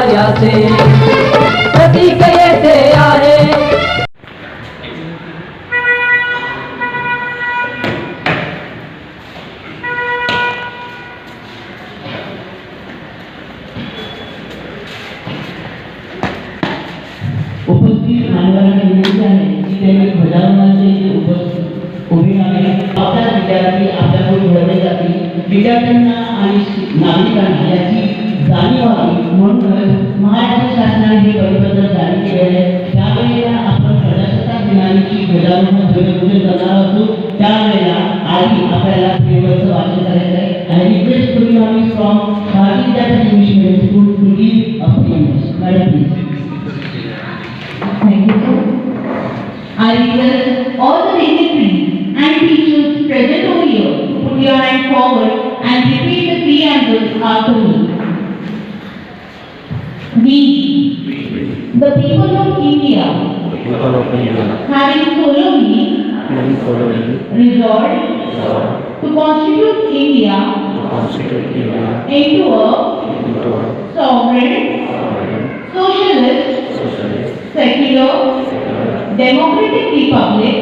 वयाचे प्रतीक येथे आहे. उपस्थित मान्यवरांना विनंती आहे की त्यांनी ध्वजारोहणाचे उभे राहावे. आपल्या विद्यार्थी आपल्याकडून घडले जातील. विद्यार्थ्यांना आणि नागरिकांना याची जाणीव व्हावी म्हणून महाराष्ट्र शासनाने हे परिपत्रक जारी केले आहे. त्यावेळेला आपण प्रजासत्ताक दिनाची ध्वजारोहण ध्वजपूजन करणार असू. त्यावेळेला आधी आपल्याला पेपरचं वाचन करायचं आहे. आणि रिक्वेस्ट करून आम्ही from Bharati Vidyapeeth English medium school to give a presentation. Madam please. Thank you, sir. I request all the dignitaries and teachers present over here to put your hand forward and repeat the preamble after me. We, the people of India, having solemnly resolved to constitute India into a sovereign, socialist, secular, democratic republic,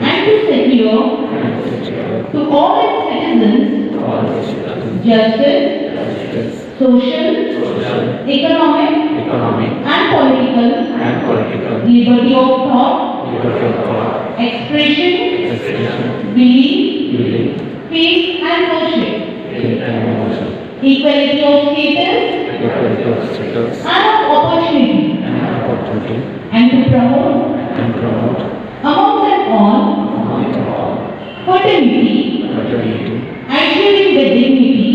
and to secure to all its citizens justice, social, economic, and political liberty of thought, expression, belief, faith, and worship, equality of status and of opportunity, and to promote among them all fraternity, assuring the dignity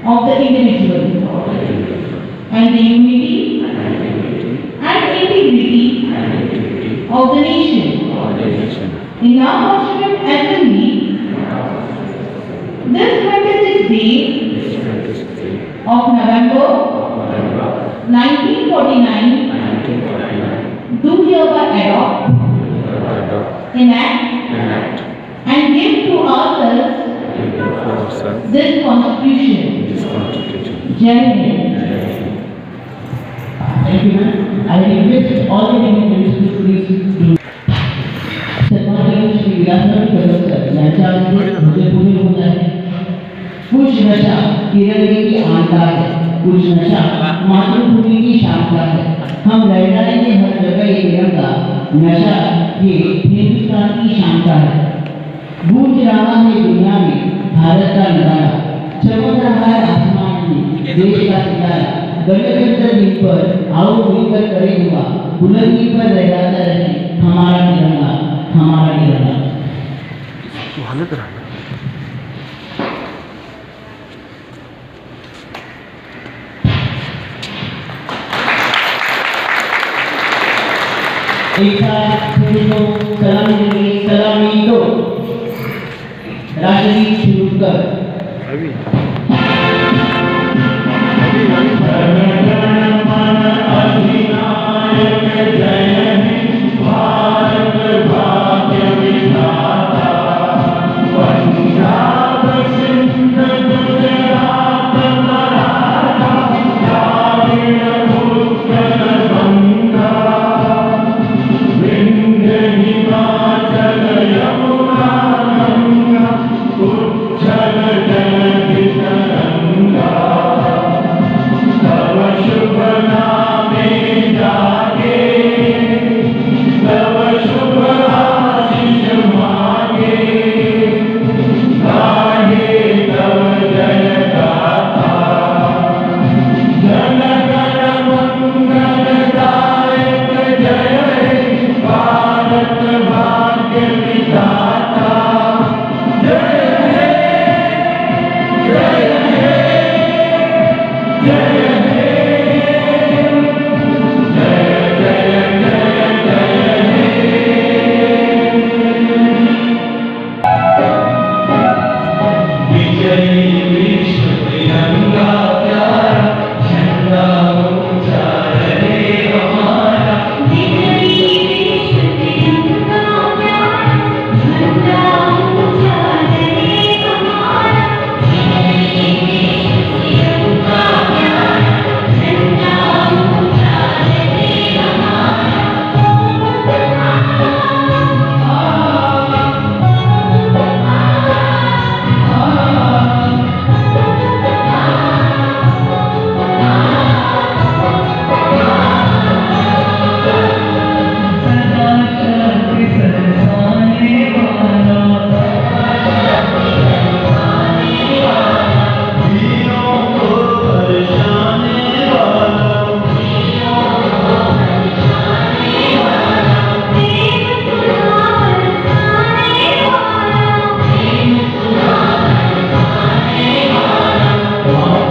of the individual and the unity and integrity of the nation. In our Constituent Assembly, this 26th day of November 1949 do hereby adopt, enact, and give to ourselves this Constitution. Jai Hind. Thank you, ma'am. I request all the dignitaries to please do. सन्माननीय श्री विलासराव कदम sir यांच्या हस्ते ध्वजपूजन होत आहे. कुछ नशा तिरंगे की आंता है, कुछ नशा मातृभूमि की शांता है. हम लहराएंगे हर जगह ये तिरंगा, नशा ये हिंदुस्तान की शांता है. गूंज रहा है दुनिया में भारत का नजारा, चमक रहा है आसमान में देश का सितारा. गणतंत्र दिन पर आओ मिलकर करें दुआ, बुलंदी पर लहराता रहे हमारा तिरंगा, हमारा तिरंगा. एक साथ सलामी दो राष्ट्रगीत शुरू कर. Jai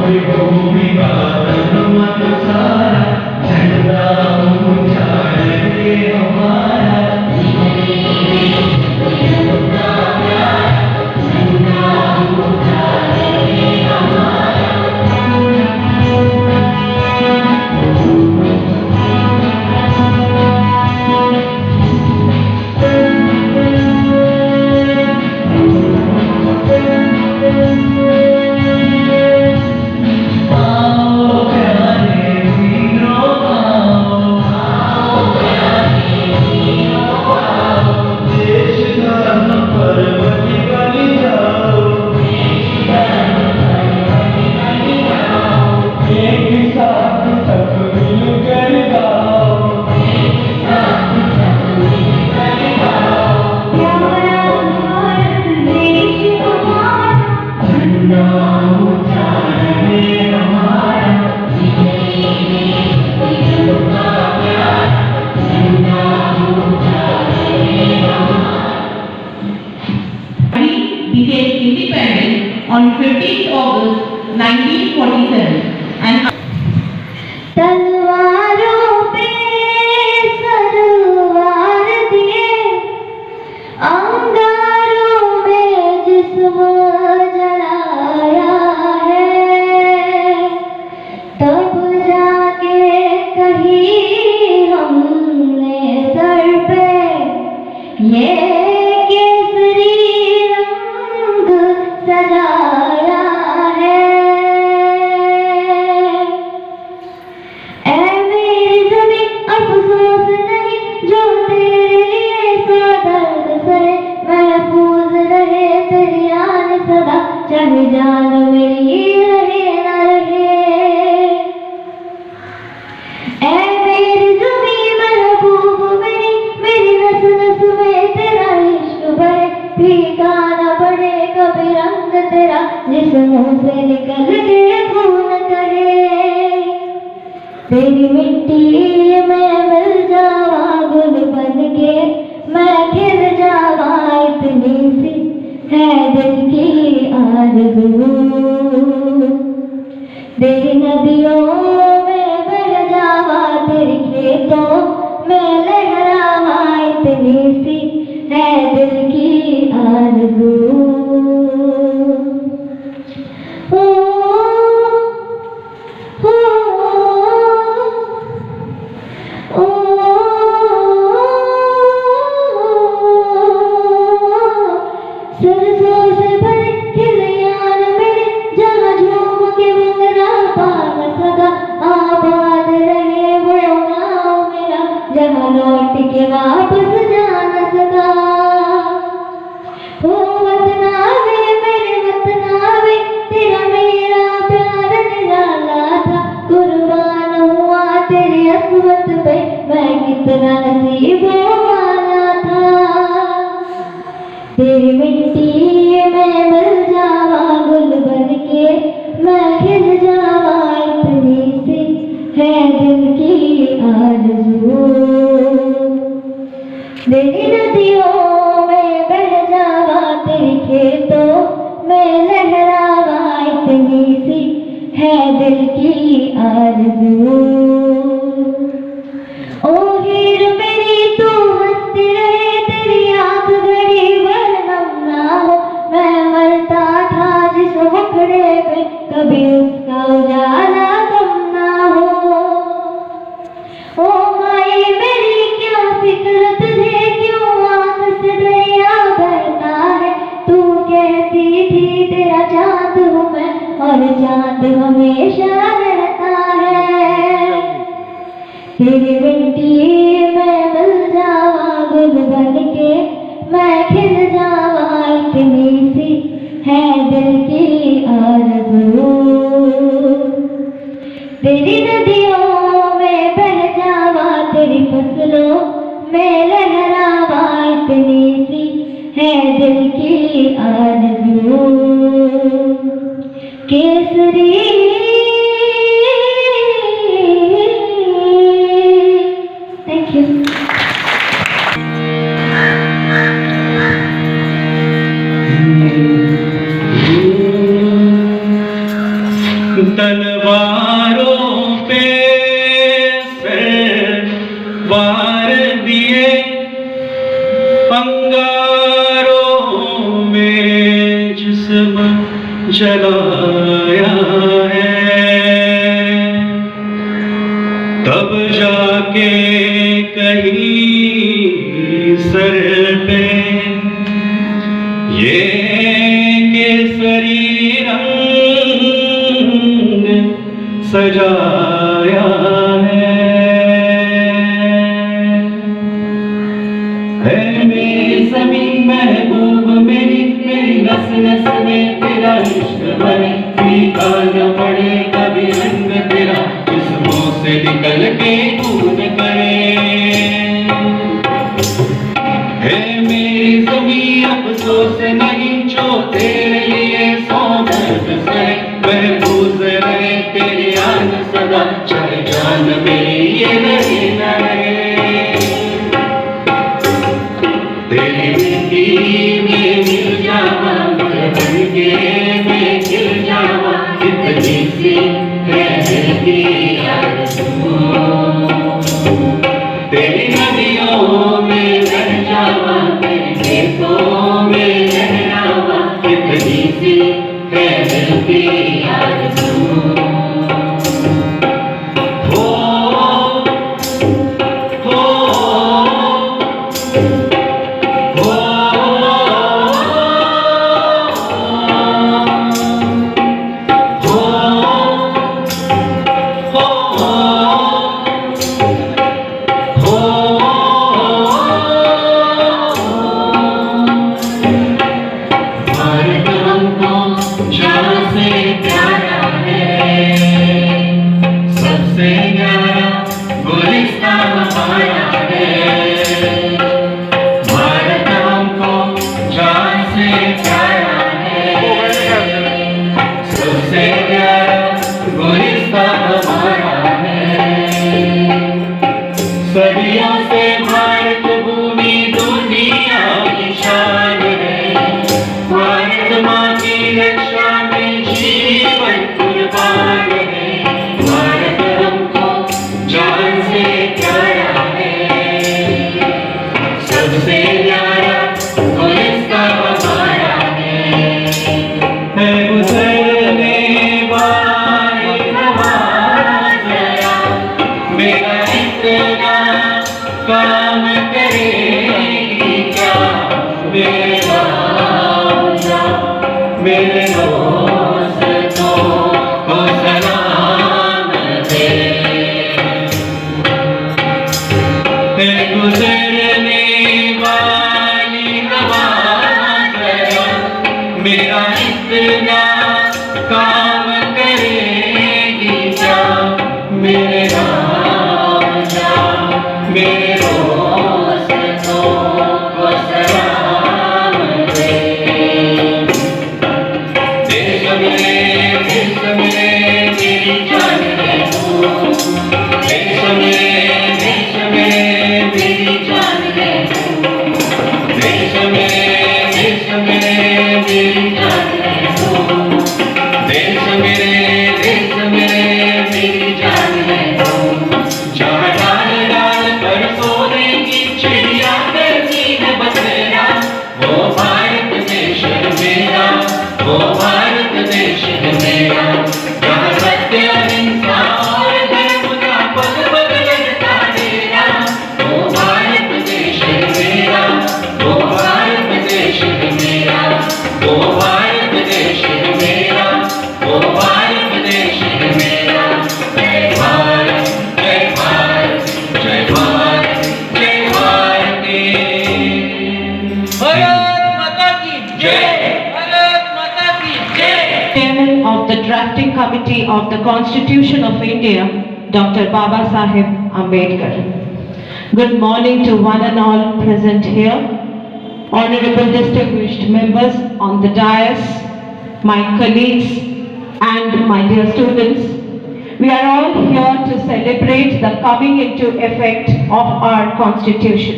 भूमि का तन मन सारा झंडा ऊंचा रहे हमारा। became independent on 15th August 1947 and तलवारों पे सरवार दिए, अंगारों में जिस्म जलाया है, तब जाके कहीं हमने सर पे ये केसरी रंग सजाया है। ऐ मेरी ज़मीं अफ़सोस नहीं जो तेरे लिए सा दर्द सहे, महफूज रहे तेरी आन सदा, चाहे जान मेरी रहे न रहे। ऐ मेरी ज़मीं महबूब मेरी नस नस में तेरा इश्क बहे, फीका न पड़े कभी रंग तेरा, जिस मुँह से निकल के खून कहे। तेरी मिट्टी में मिल जावा गुल बन के, मैं खिल जावा इतनी सी है दिल की आरज़ू। तेरी नदियों में बह जावा, तेरे खेतों में लहरावा, इतनी सी है दिल की आरज़ू। सरसों से भरे खिलियान मेरे, जहाँ झूम के बंगरा पा न सका, आबाद रहे वो गाँव मेरा, जहाँ लौट के वापस जा न सका। ओ वतना वे मेरे वतना वे, तेरा मेरा प्यार निराला था, कुर्बान हुआ तेरी असमत पे, मैं कितना नसीबों वाला था। तेरी मिट्टी में मिल जावा गुल बन के, मैं खिल जावा इतनी सी है दिल की आरज़ू। तेरी नदियों में बह जावा, तेरे खेतों में लहरावा, इतनी सी है दिल की आरज़ू। ओ हीर मेरी तू हंसती रहे, तेरी आँख घड़ी वर्णम ना हो, मैं मरता था जिस मुखड़े पे, कभी उसका उजाला कम ना हो। ओ माए मेरी क्या फिक्र तुझे, क्यों आँख से दरिया बहता है, तू कहती थी तेरा चाँद हूँ मैं, और चाँद हमेशा रहता है। तेरी मिट्टी में मिल जावा गुल बन के, मैं खिल जावा इतनी सी है दिल की आरज़ू। तेरी नदियों में बह जावा, तेरी फसलों में लहरावा, इतनी सी है दिल की आरज़ू। Kesari Thank you. तलवारों पे सिर वार दिए, अंगारों में जिस्म जलाया है, तब जाके कहीं सर पे ये केसरी रंग सजाया है। मेरी ज़मीं महबूब मेरी, मेरी नस नस में तेरा इश्क भरे, फीका न पड़े कभी रंग तेरा, जिस्मों से निकल के खून करे। है मेरी ज़मीं अफसोस नहीं जो तेरे लिए सौ दर्द सहे, महफूज रहे तेरी आन सदा, चाहे जान मेरी ये रहे न रहे। तेरी मिट्टी में मिल जावा, बन के मैं खिल जावा, इतनी सी है दिल की आरज़ू। तेरी नदियों में रह जावा, तेरी खेतों में लहरावा, इतनी सी है दिल की आरज़ू। सदियों से भारत भूमि दुनिया की शान है, भारत माँ की रक्षा में जीवन कुर्बान है। भारत हमको जान से प्यारा है, सबसे प्यारा गुलिस्तां हमारा है गुजरने वाली नवाज़ मेरा इतना काम करेगी क्या, मेरे राजा मेरे दोस्तों को सलाम दे। गुजरने वाली नवाज़ मेरा इतना काम करेगी क्या, मेरे राजा मेरे दोस्तों को सलाम दे। देश मेरे मेरी जान है तू, देश मेरे मेरी जान है तू, देश मेरे मेरी जान है तू, देश मेरे मेरी जान है तू। जहाँ डाल डाल पर सोने की चिड़िया करती है बसेरा, वो भारत देश है मेरा, वो भारत देश है मेरा। जहाँ सत्य अहिंसा और धर्म का पग पग लगता डेरा, वो भारत देश है मेरा, वो भारत देश है मेरा, वो भारत देश है मेरा, वो भारत देश है मेरा। जय भारत जय भारत जय भारत जय भारती। भारत माता की जय, भारत माता की जय। Chairman of the Drafting Committee of the Constitution of India, Dr. Baba Saheb Ambedkar. Good morning to one and all present here, honorable distinguished members on the dais, my colleagues and my dear students. We are all here to celebrate the coming into effect of our Constitution.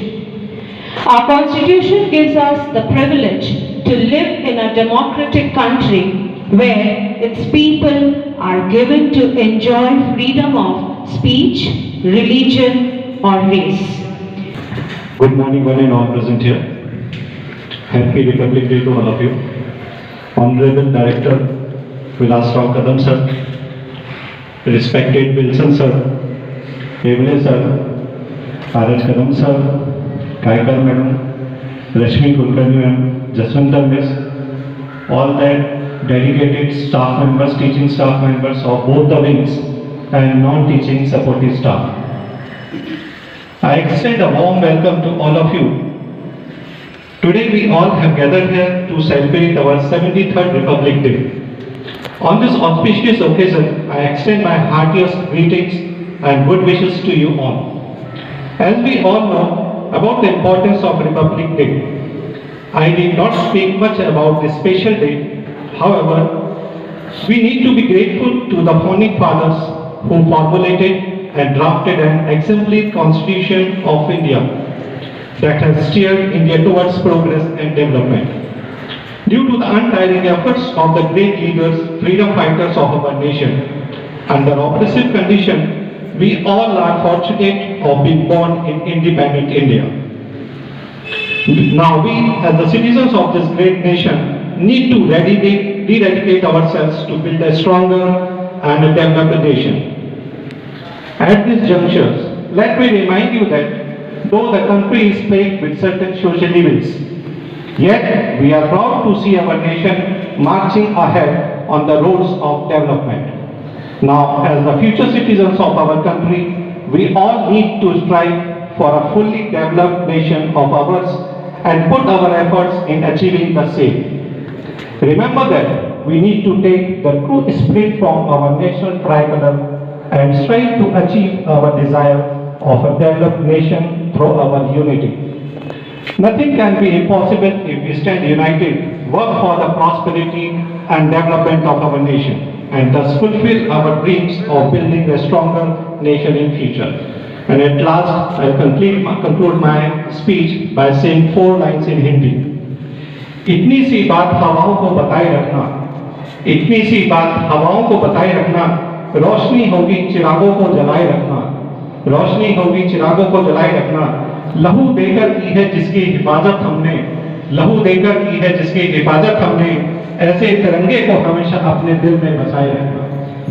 Our Constitution gives us the privilege to live in a democratic country where its people are given to enjoy freedom of speech, religion, or race. Good morning, one and all present here. Happy Republic Day to all of you. Honorable Director Vilas Rao Kadam sir, respected Wilson sir, Evle sir, Araj Kadam sir, Kaikar madam, Rashmi Kulkarni ma'am, Jaswanta miss, all that dedicated staff members, teaching staff members of both the wings and non-teaching supportive staff. I extend a warm welcome to all of you. Today we all have gathered here to celebrate our 73rd Republic Day. On this auspicious occasion, I extend my heartiest greetings and good wishes to you all. As we all know about the importance of Republic Day, I need not speak much about this special day. However, we need to be grateful to the founding fathers who formulated and drafted an exemplary Constitution of India that has steered India towards progress and development. Due to the untiring efforts of the great leaders, freedom fighters of our nation, under oppressive conditions, we all are fortunate of being born in independent India. Now we, as the citizens of this great nation, need to rededicate ourselves to build a stronger and a developed nation. At this juncture, let me remind you that though the country is plagued with certain social evils, yet we are proud to see our nation marching ahead on the roads of development. Now, as the future citizens of our country, we all need to strive for a fully developed nation of ours and put our efforts in achieving the same. Remember that we need to take the true spirit from our national tricolor and strive to achieve our desire of a developed nation through our unity. Nothing can be impossible if we stand united, work for the prosperity and development of our nation, and thus fulfill our dreams of building a stronger nation in future. And at last, I conclude my speech by saying 4 lines in Hindi. इतनी सी बात हवाओं को बताए रखना, इतनी सी बात हवाओं को बताए रखना, रोशनी होगी चिरागों को जलाए रखना, रोशनी होगी चिरागों को जलाए रखना, लहू देकर की है जिसकी हिफाजत हमने, लहू देकर की है जिसकी हिफाजत हमने, ऐसे तिरंगे को हमेशा अपने दिल में बसाए रखना।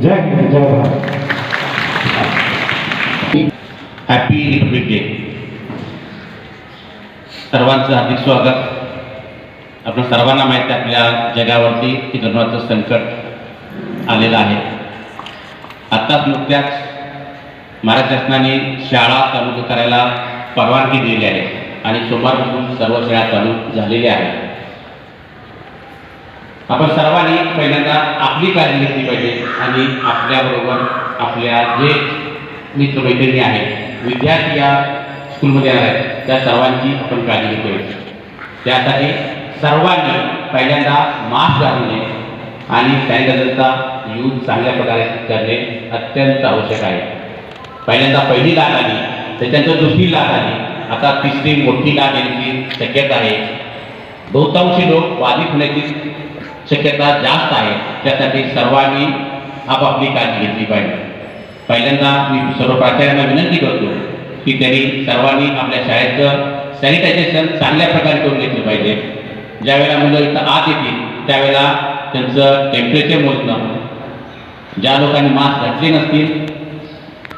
जय हिंद, जय भारत। Happy Republic day. सर्वांचं हार्दिक स्वागत. आपण सर्वांना माहिती आहे आपल्या जगावरती की कोरोनाचं संकट आलेलं आहे. आत्ताच नुकत्याच महाराष्ट्र शासनाने शाळा चालू करायला परवानगी दिली आहे आणि सोमवारपासून सर्व शाळा चालू झालेल्या आहेत. आपण सर्वांनी पहिल्यांदा आपली काळजी घेतली पाहिजे आणि आपल्याबरोबर आपल्या जे मित्रमैत्रिणी आहेत, विद्यार्थी या स्कूलमध्ये येणार आहेत, त्या सर्वांची आपण काळजी घेतली पाहिजे. त्यासाठी सर्वांनी पहिल्यांदा मास्क घालणे आणि सॅनिटायझरचा यूज चांगल्या प्रकारे करणे अत्यंत आवश्यक आहे. पहिल्यांदा पहिली लाट आली, त्याच्यानंतर दुसरी लाट आली, आता तिसरी मोठी लाट येण्याची शक्यता आहे. बहुतांशी लोक बाधित होण्याची शक्यता जास्त आहे. त्यासाठी सर्वांनी आपापली काळजी घेतली पाहिजे. पहिल्यांदा मी सर्व प्राचार्यांना विनंती करतो की त्यांनी सर्वांनी आपल्या शाळेचं सॅनिटायझेशन चांगल्या प्रकारे करून घेतलं पाहिजे. ज्यावेळेला मुलं इथं आत येतील त्यावेळेला त्यांचं टेम्परेचर मोजणं, ज्या लोकांनी मास्क घातले नसतील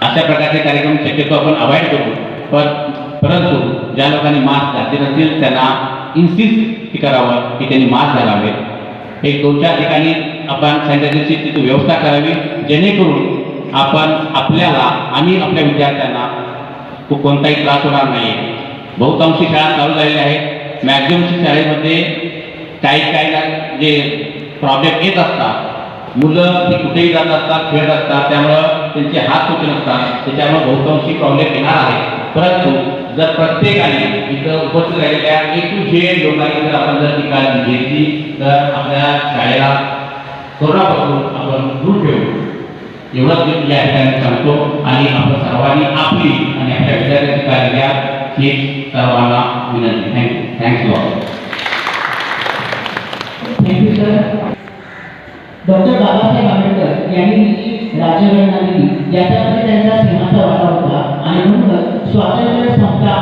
अशा प्रकारचे कार्यक्रम शक्यतो आपण अवॉइड करू. परंतु ज्या लोकांनी मास्क घातले नसतील त्यांना इन्सिस्ट करावं की त्यांनी मास्क घालावे. 1-2-4 ठिकाणी आपण सॅनिटायझरची तिथे व्यवस्था करावी, जेणेकरून आपण आपल्याला आणि आपल्या विद्यार्थ्यांना कोणताही त्रास होणार नाही. बहुतांशी शाळा चालू झालेल्या आहेत. मॅक्झिमम शाळेमध्ये काही जे प्रॉब्लेम येत असतात, मुलं कुठेही जात असतात, खेळत असतात, त्यामुळं त्यांचे हात कुठे नसतात, त्याच्यामुळे बहुतांशी प्रॉब्लेम येणार आहे. परंतु जर प्रत्येकाने इथं उपस्थित राहिलेल्या A to Z लोकांनी जर आपण जर ती काळजी घेतली तर आपल्या शाळेला कोरोनापासून आपण दूर ठेवू. एवढंच मी या ठिकाणी सांगतो आणि आपण सर्वांनी आपली आणि आपल्या विद्यार्थ्यांची काळजी घ्या ही सर्वांना विनंती. Thanks lot. Thank you sir. Doctor Babasaheb Ambedkar यांनी जी राज्यघटना दिली याच्यामध्ये त्यांचा सिंहाचा वाटा होता आणि म्हणूनच स्वातंत्र्य संपता